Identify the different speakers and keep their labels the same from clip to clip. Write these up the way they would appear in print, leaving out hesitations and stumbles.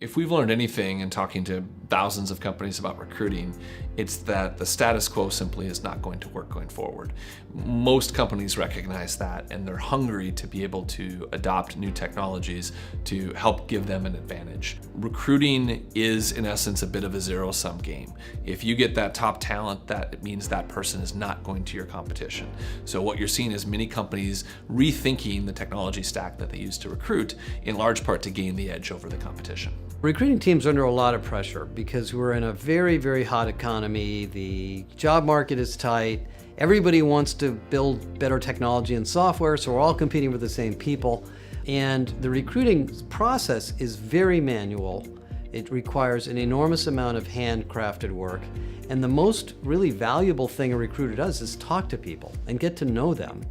Speaker 1: If we've learned anything in talking to thousands of companies about recruiting, it's that the status quo simply is not going to work going forward. Most companies recognize that, and they're hungry to be able to adopt new technologies to help give them an advantage. Recruiting is, in essence, a bit of a zero-sum game. If you get that top talent, that means that person is not going to your competition. So what you're seeing is many companies rethinking the technology stack that they use to recruit, in large part to gain the edge over the competition.
Speaker 2: Recruiting teams are under a lot of pressure because we're in a very, very hot economy. The job market is tight. Everybody wants to build better technology and software, so we're all competing with the same people. And the recruiting process is very manual. It requires an enormous amount of handcrafted work. And the most really valuable thing a recruiter does is talk to people and get to know them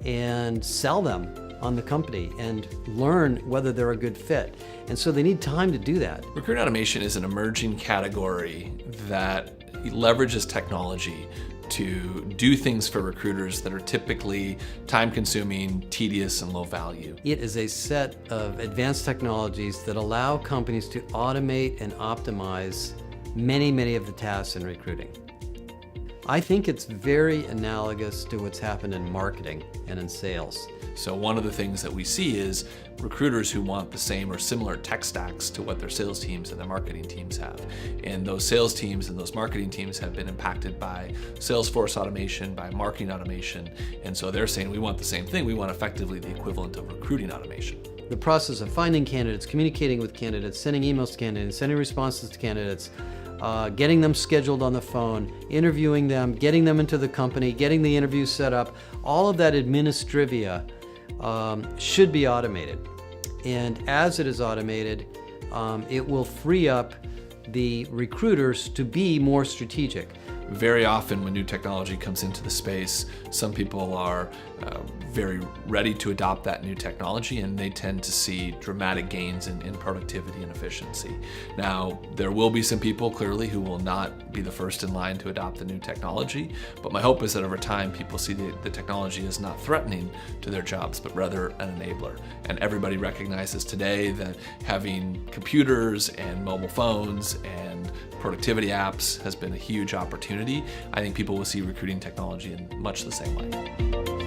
Speaker 2: and sell them on the company and learn whether they're a good fit. And so they need time to do that.
Speaker 1: Recruiting automation is an emerging category that leverages technology to do things for recruiters that are typically time-consuming, tedious, and low value.
Speaker 2: It is a set of advanced technologies that allow companies to automate and optimize many of the tasks in recruiting. I think it's very analogous to what's happened in marketing and in sales.
Speaker 1: So one of the things that we see is recruiters who want the same or similar tech stacks to what their sales teams and their marketing teams have. And those sales teams and those marketing teams have been impacted by Salesforce automation, by marketing automation. And so they're saying we want the same thing. We want effectively the equivalent of recruiting automation.
Speaker 2: The process of finding candidates, communicating with candidates, sending emails to candidates, sending responses to candidates, getting them scheduled on the phone, interviewing them, getting them into the company, getting the interview set up, all of that administrivia should be automated. And as it is automated, it will free up the recruiters to be more strategic.
Speaker 1: Very often when new technology comes into the space, some people are very ready to adopt that new technology, and they tend to see dramatic gains in productivity and efficiency. Now, there will be some people clearly who will not be the first in line to adopt the new technology, but my hope is that over time people see the technology as not threatening to their jobs, but rather an enabler. And everybody recognizes today that having computers and mobile phones and productivity apps has been a huge opportunity. I think people will see recruiting technology in much the same way.